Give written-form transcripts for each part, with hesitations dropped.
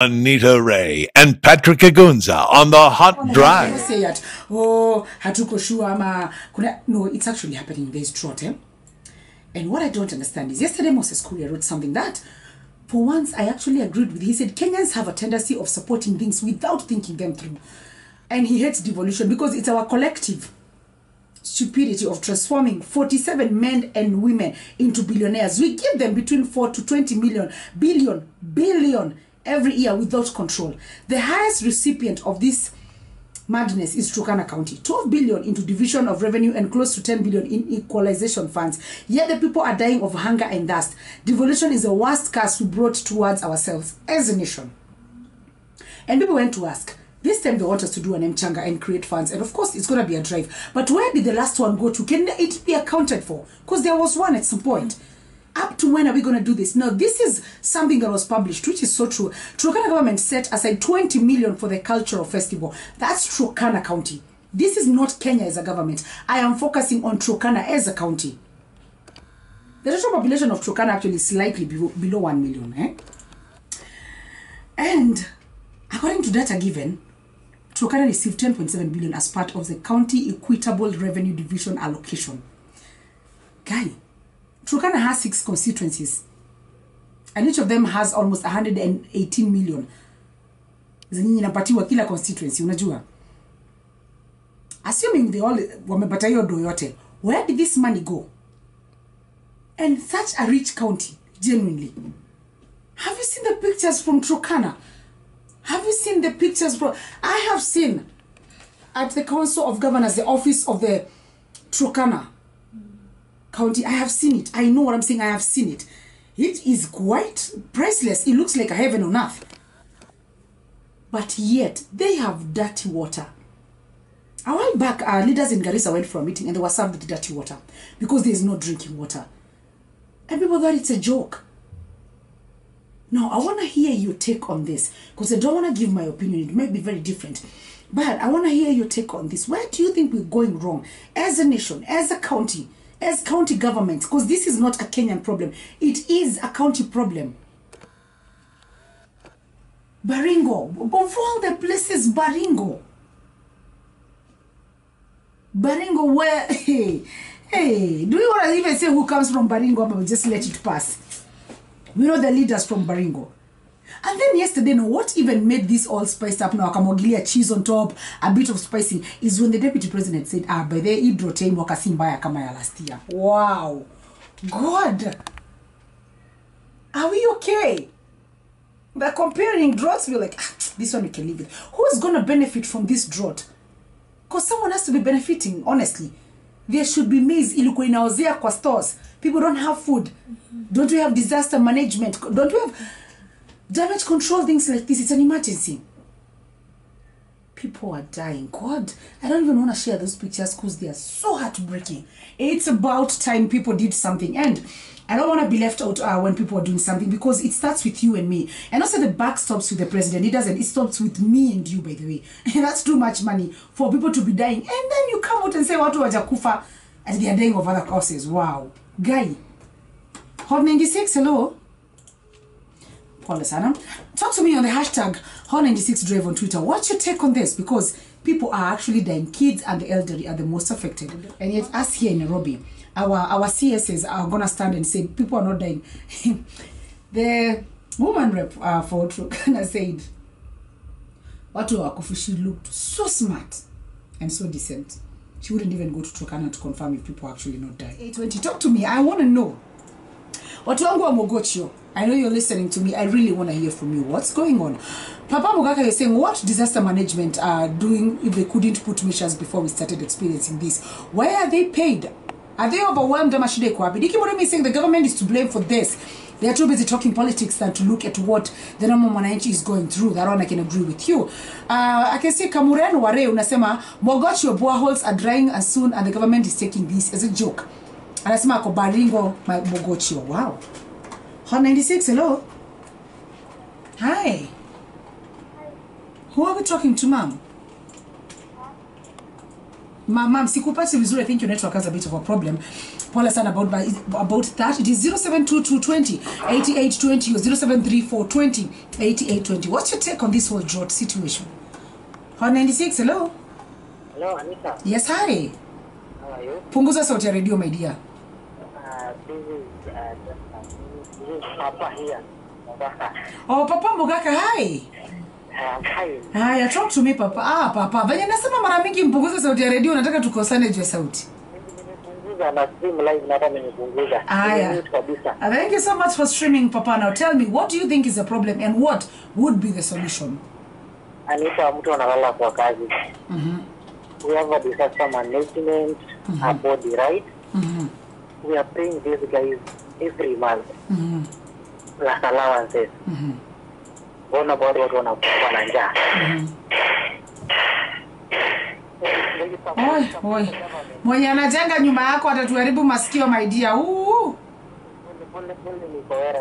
Annita Reay and Patrick Agunza on the Hot Drive. Say that, oh, hatuko sure ama no, it's actually happening. There's drought, eh? And what I don't understand is, yesterday Moses Kuria wrote something that, for once, I actually agreed with. He said Kenyans have a tendency of supporting things without thinking them through, and he hates devolution because it's our collective stupidity of transforming 47 men and women into billionaires. We give them between 4 to 20 billion every year without control. The highest recipient of this madness is Turkana County. 12 billion into division of revenue and close to 10 billion in equalization funds. Yet the people are dying of hunger and thirst. Devolution is the worst curse we brought towards ourselves as a nation. And people went to ask, this time they want us to do an mchanga and create funds, and of course it's going to be a drive. But where did the last one go to? Can it be accounted for? Because there was one at some point. Up to when are we going to do this? Now, this is something that was published, which is so true. Turkana government set aside 20 million for the cultural festival. That's Turkana County. This is not Kenya as a government. I am focusing on Turkana as a county. The total population of Turkana actually is slightly below 1 million. Eh? And according to data given, Turkana received 10.7 billion as part of the county equitable revenue division allocation. Guy, Turkana has 6 constituencies, and each of them has almost 118 million. Zenye inapatiwa kila constituency, unajua. Assuming they all wamepata hiyo do yote, where did this money go? And such a rich county, genuinely. Have you seen the pictures from Turkana? Have you seen the pictures from... I have seen at the Council of Governors, the office of the Turkana County. I have seen it. I know what I'm saying. I have seen it. It is quite priceless. It looks like a heaven on earth. But yet, they have dirty water. A while back, our leaders in Garissa went for a meeting and they were served with dirty water because there is no drinking water. And people thought it's a joke. Now, I want to hear your take on this, because I don't want to give my opinion. It may be very different. But I want to hear your take on this. Where do you think we're going wrong as a nation, as a county, as county governments? Because this is not a Kenyan problem. It is a county problem. Baringo. Of all the places, Baringo. Baringo, where... Hey, do we want to even say who comes from Baringo, but just let it pass? We know the leaders from Baringo. And then yesterday, no, what even made this all spiced up now, akamogilia cheese on top, a bit of spicing, is when the deputy president said, by the hydrotain wakasimbaya kama ya last year. Wow. God. Are we okay? By comparing droughts, we're like, this one we can leave it. Who's going to benefit from this drought? Because someone has to be benefiting, honestly. There should be maize ilikuwa inaozea kwa stores. People don't have food. Don't we have disaster management? Don't we have damage control, things like this? It's an emergency. People are dying. God, I don't even want to share those pictures because they are so heartbreaking. It's about time people did something. And I don't want to be left out when people are doing something, because it starts with you and me. And also the buck stops with the president. It doesn't. It stops with me and you, by the way. And that's too much money for people to be dying. And then you come out and say, watu wajakufa, and they are dying of other causes. Wow. Guy. Hot 96, hello. Paul Sana. Talk to me on the hashtag Hot 96 Drive on Twitter. What's your take on this? Because people are actually dying. Kids and the elderly are the most affected. And yet us here in Nairobi, our CSs are going to stand and say people are not dying. The woman rep for Turkana said, Watu Wakufu, she looked so smart and so decent. She wouldn't even go to Turkana to confirm if people actually not dying. 820, talk to me. I want to know. Watu wangu wa Mogocho, I know you're listening to me. I really want to hear from you. What's going on? Papa Mugaka is saying, what disaster management are doing if they couldn't put measures before we started experiencing this? Why are they paid? Are they overwhelmed? Diki Moremi is saying the government is to blame for this. They are too busy talking politics than to look at what the normal mwananchi is going through. That one I can agree with you. I can say Kamureno Ware unasema Mogocho boreholes are drying as soon, and the government is taking this as a joke. Anasema ako Baringo Mogocho. Wow. Hot 96, hello. Hi. Who are we talking to, ma'am? Ma'am, sikupati vizuri. I think your network has a bit of a problem. Paula sana about that. It is 072220 8820 or 073420 8820. What's your take on this whole drought situation? Hot 96, hello. Hello, Anita. Yes, hi. How are you? Punguza sauti ya radio, my dear. This is Papa here. Papa. Oh, Papa Mugaka, hi. Hi. Haya, talk to me, Papa. Papa. Vanya nasema mara mingi mpunguza sauti ya radio, nataka tukosane juu ya sauti. Na stream live na hata nimepunguza. Haya. Thank you so much for streaming, Papa. Now tell me, what do you think is the problem and what would be the solution? Anita, mtu analala kwa kazi. We have a disaster management, a body, right? We are paying these guys every month. Plus allowances. Bona bado watu wanakufa na njaa. Oi. Mwenye anajenga nyuma yako atatuharibu masikio, my dear.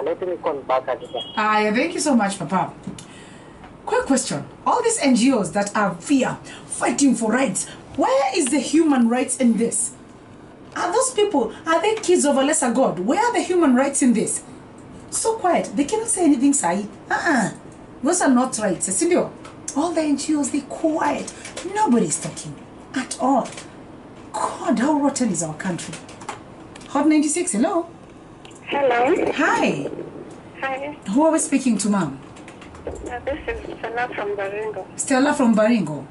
Let me come back again. Thank you so much, Papa. Quick question. All these NGOs that are fighting for rights, where is the human rights in this? Are those people, are they kids of a lesser God? Where are the human rights in this? So quiet. They cannot say anything, Sai. Those are not rights. Sindio? All the NGOs, they're quiet. Nobody's talking at all. God, how rotten is our country? Hot 96, hello. Hello. Hi. Hi. Who are we speaking to, ma'am? This is Stella from Baringo. Stella from Baringo.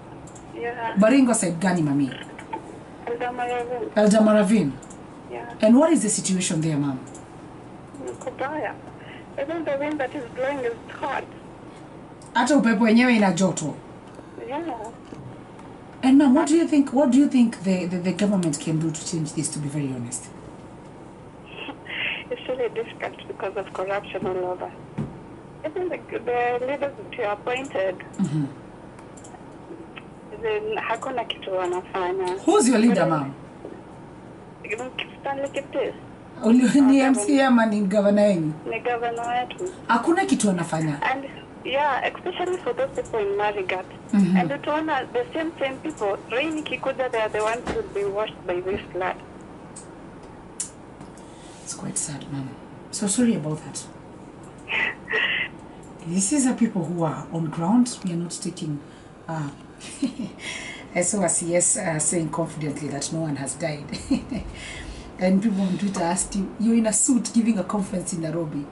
Yeah. Baringo said Gani, mami. Eldamaravin. Yeah. And what is the situation there, ma'am? Kubaya. Even the wind that is blowing is hot. Hata upepo wenyewe ina joto. Yeah. And ma'am, what do you think the government can do to change this, to be very honest? It's really difficult because of corruption all over. Even the leaders that are appointed, then hakuna kitu wanafanya. Who's your leader, ma'am? Stanley Kiptis. Ni MC ama ni governor yenu? Ni governor wetu. Hakuna kitu wanafanya. And yeah, especially for those people in Marigat. And utaona the same people, rain kikuja, they are the ones who will be washed by this flood. It's quite sad, ma'am. So sorry about that. These are people who are on ground. We are not taking... I saw a CS saying confidently that no one has died. And people on Twitter asked you, you're in a suit giving a conference in Nairobi.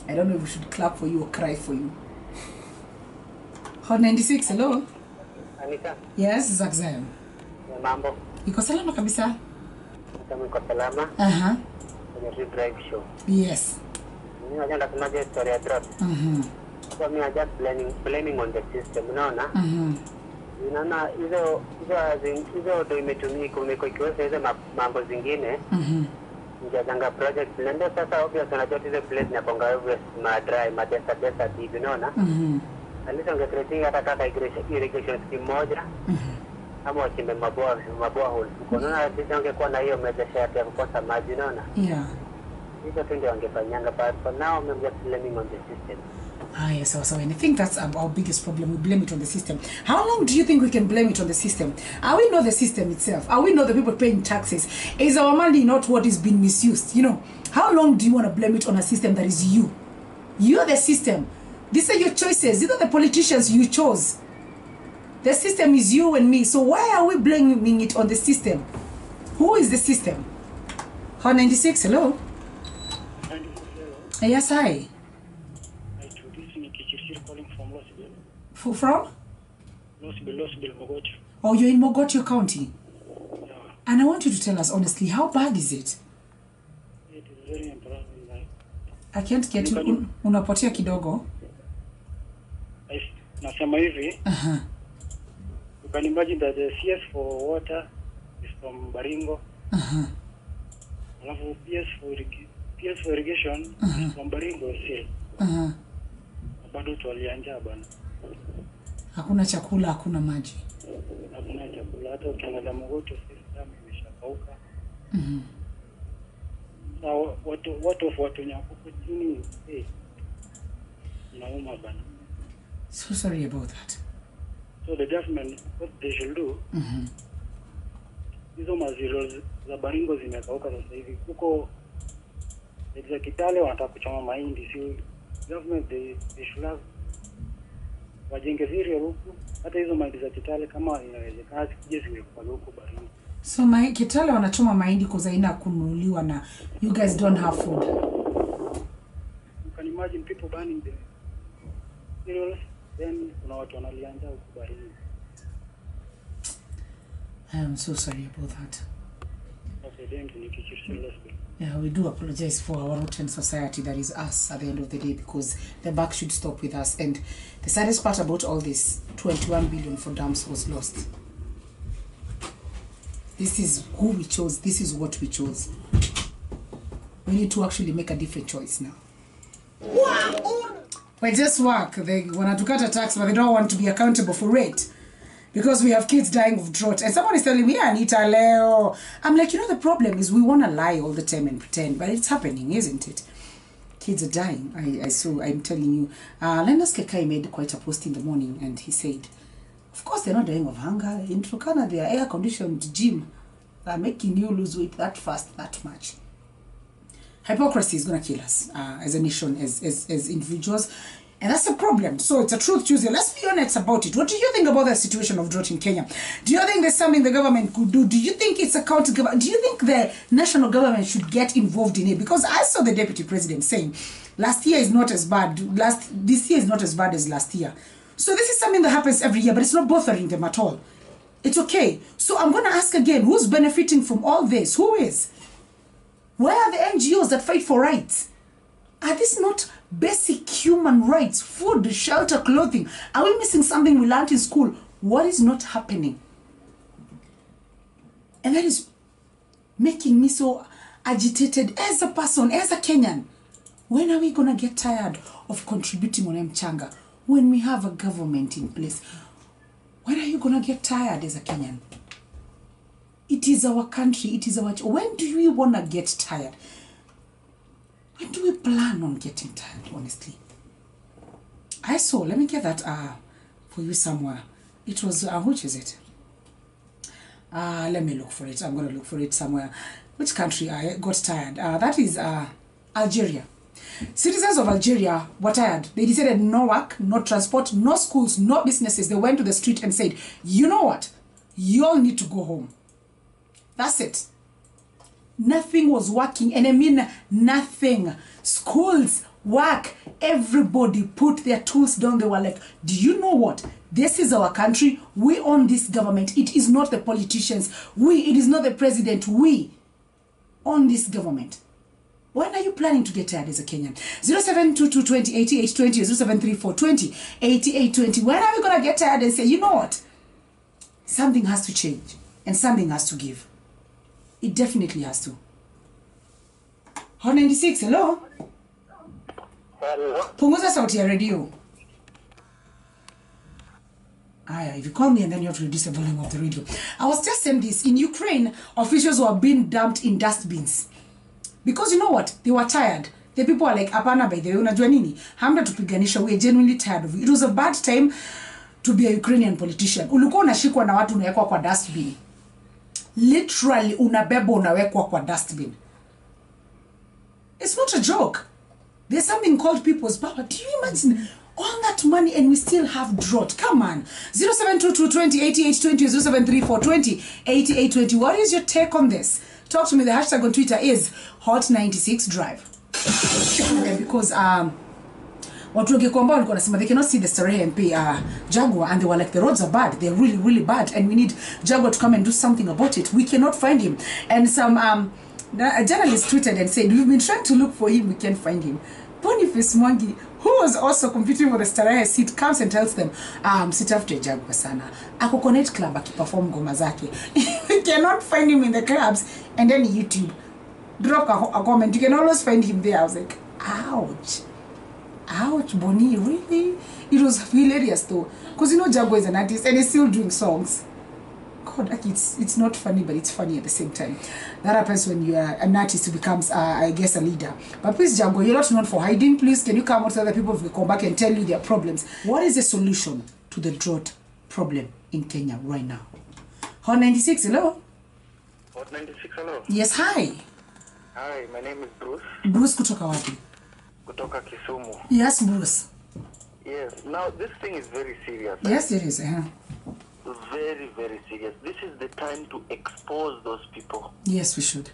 I don't know if we should clap for you or cry for you. Hot 96, hello? Anita. Yes, Zach Zion. Mambo. Iko salama kabisa? Iko salama. Kwenye Reay Drive show. Yes. Mimi najua kumaje story ya drought. So me are just blaming on the system, unaona? Unaona hizo ndio imetumika ikiweza hizo mambo zingine. Njazanga project ndio sasa obvious unajua hizo place na ponga obvious dry madesa deep, unaona? Alisa ungecreating hata kaka irrigation scheme moja. Ama wachimbe maboa hole. Unaona sisi ungekuwa na hiyo mezesha ya kukosa maji, unaona? Yeah. Hizo tu ndio wangefanyanga, but for now I'm just blaming on the system. Yes, so and I think that's our biggest problem. We blame it on the system. How long do you think we can blame it on the system? Are we not the system itself? Are we not the people paying taxes? Is our money not what is being misused? You know, how long do you want to blame it on a system that is you? You're the system. These are your choices. These are the politicians you chose. The system is you and me. So why are we blaming it on the system? Who is the system? Hot 96, hello? Yes, hi. From? Losbil, Mogotio. Oh, you're in Mogotio County? Yeah. And I want you to tell us honestly, how bad is it? It is very embarrassing. I can't get you. Unapotea kidogo. Nasema hivi. You can imagine that the CS for water is from Baringo. Alafu PS for irrigation is from Baringo still. Bado tualianja bana. Hakuna chakula, hakuna maji. Hakuna chakula, hata ukiangalia Mogotio system imeshakauka. Na watu nyako chini nauma bana. So sorry about that. So the government, what they should do, hizo mazilo za Baringo zimekauka sasa hivi. Huko za Kitale wanataka kuchoma mahindi. Si government they should have wajenge zile huko. Hata hizo mahindi za Kitale kama inawezekana zije ziwe kwa huko Baringo. So Kitale wanachoma mahindi kwa haina kununuliwa na you guys don't have food. You can imagine people burning the cereals, then kuna watu wanalianja huko Baringo. I am so sorry about that. Okay, yeah, we do apologize for our rotten society that is us at the end of the day, because the buck should stop with us. And the saddest part about all this, 21 billion for dams was lost. This is who we chose. This is what we chose. We need to actually make a different choice now. But just work. They want to cut a tax, but they don't want to be accountable for it. Because we have kids dying of drought. And someone is telling me, Annita Leo. I'm like, you know, the problem is we want to lie all the time and pretend. But it's happening, isn't it? Kids are dying. I'm telling you. Linus Kekai made quite a post in the morning. And he said, of course, they're not dying of hunger. In Turkana, their air-conditioned gym are making you lose weight that fast, that much. Hypocrisy is going to kill us as a nation, as individuals. And that's a problem. So it's a truth Tuesday. Let's be honest about it. What do you think about the situation of drought in Kenya? Do you think there's something the government could do? Do you think it's a county government? Do you think the national government should get involved in it? Because I saw the deputy president saying last year is not as bad. This year is not as bad as last year. So this is something that happens every year, but it's not bothering them at all. It's okay. So I'm going to ask again, who's benefiting from all this? Who is? Where are the NGOs that fight for rights? Are these not basic human rights? Food, shelter, clothing. Are we missing something we learned in school? What is not happening? And that is making me so agitated as a person, as a Kenyan. When are we going to get tired of contributing on Mchanga? When we have a government in place. When are you going to get tired as a Kenyan? It is our country. It is our... When do we want to get tired? When do we plan on getting tired, honestly? I saw, let me get that for you somewhere. It was, which is it? Let me look for it. I'm going to look for it somewhere. Which country I got tired? That is Algeria. Citizens of Algeria were tired. They decided no work, no transport, no schools, no businesses. They went to the street and said, you know what? You all need to go home. That's it. Nothing was working, and I mean nothing. Schools, work, everybody put their tools down. They were like, do you know what? This is our country. We own this government. It is not the politicians. It is not the president. We own this government. When are you planning to get tired as a Kenyan? 0722 20 88 20 0734 20 88 20. When are we going to get tired and say, you know what? Something has to change and something has to give. It definitely has to. 96, hello? Hello. Punguza sauti ya radio. If you call me and then you have to reduce the volume of the radio. I was just saying this. In Ukraine, officials were being dumped in dustbins. Because you know what? They were tired. The people are like, apana by the way, unajua nini? Hamda tupiganisha, we are genuinely tired of it. It was a bad time to be a Ukrainian politician. Ulikuwa unashikwa na watu unawekwa kwa dustbin. Literally unabebo unawekwa kwa dustbin. It's not a joke. There's something called people's power. Do you imagine all that money and we still have drought? Come on. 0722 20 88 20 0734 20 88 20. What is your take on this? Talk to me. The hashtag on Twitter is Hot96Drive. Because watu wengi kwa ambao walikuwa wanasema they cannot see the Starehe MP Jaguar, and they were like, the roads are bad, they're really really bad, and we need Jaguar to come and do something about it. We cannot find him. And some a journalist tweeted and said, we've been trying to look for him, we can't find him. Boniface Mwangi, who was also competing for the Starehe seat, comes and tells them, sit after Jaguar sana. Ako Connect Club akiperform ngoma zake. We cannot find him in the clubs. And then YouTube drop a comment, you can always find him there. I was like, ouch. Ouch, Bonnie, really? It was hilarious though. Because you know Jaguar is an artist and he's still doing songs. God, like it's not funny, but it's funny at the same time. That happens when you are an artist who becomes, I guess, a leader. But please, Jaguar, you're not known for hiding. Please, can you come out to other people if we come back and tell you their problems? What is the solution to the drought problem in Kenya right now? Hot 96, hello? Hot 96, hello. Yes, hi. Hi, my name is Bruce. Bruce kutoka wapi? Kutoka Kisumu. Yes, Bruce. Yes, now this thing is very serious. Yes, it is. Very, very serious. This is the time to expose those people. Yes, we should.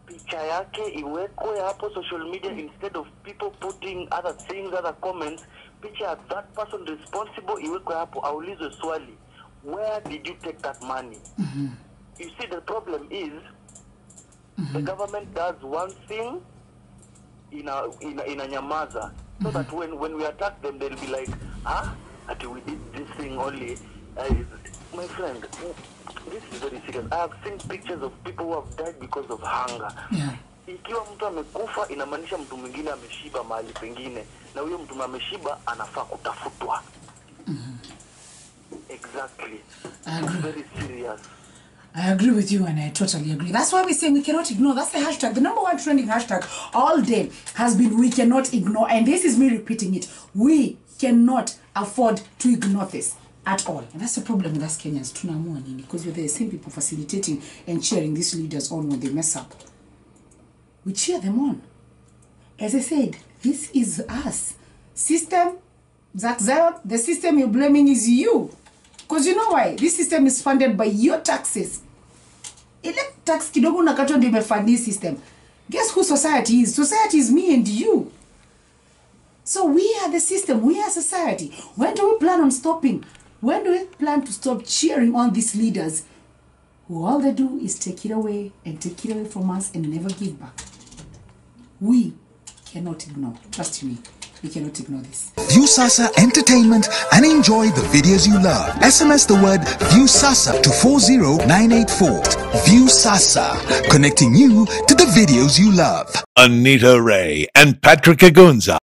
Picha yake iwekwe hapo social media instead of people putting other things, other comments. Picha ya that person responsible iwekwe hapo, aulizwe swali. Where did you take that money? You see, the problem is the government does one thing in a nyamaza, so that when we attack them, they'll be like, until we did this thing only. My friend, this is very serious. I have seen pictures of people who have died because of hunger. Yeah. Ikiwa mtu amekufa inamaanisha mtu mwingine ameshiba mahali pengine, na huyo mtu ameshiba anafaa kutafutwa. Exactly. It's very serious. I agree with you, and I totally agree. That's why we're saying we cannot ignore. That's the hashtag. The number one trending hashtag all day has been we cannot ignore. And this is me repeating it. We cannot afford to ignore this at all. And that's the problem with us Kenyans. Because we're the same people facilitating and cheering these leaders on when they mess up. We cheer them on. As I said, this is us. System, Zach Zion, the system you're blaming is you. Because you know why? This system is funded by your taxes. Ile tax kidogo unakatwa ndio imefund this system. Guess who society is? Society is me and you. So we are the system. We are society. When do we plan on stopping? When do we plan to stop cheering on these leaders who all they do is take it away and take it away from us and never give back? We cannot ignore. Trust me. We cannot ignore this. View Sasa Entertainment and enjoy the videos you love. SMS the word View Sasa to 40984. View Sasa, connecting you to the videos you love. Annita Reay and Patrick Agunza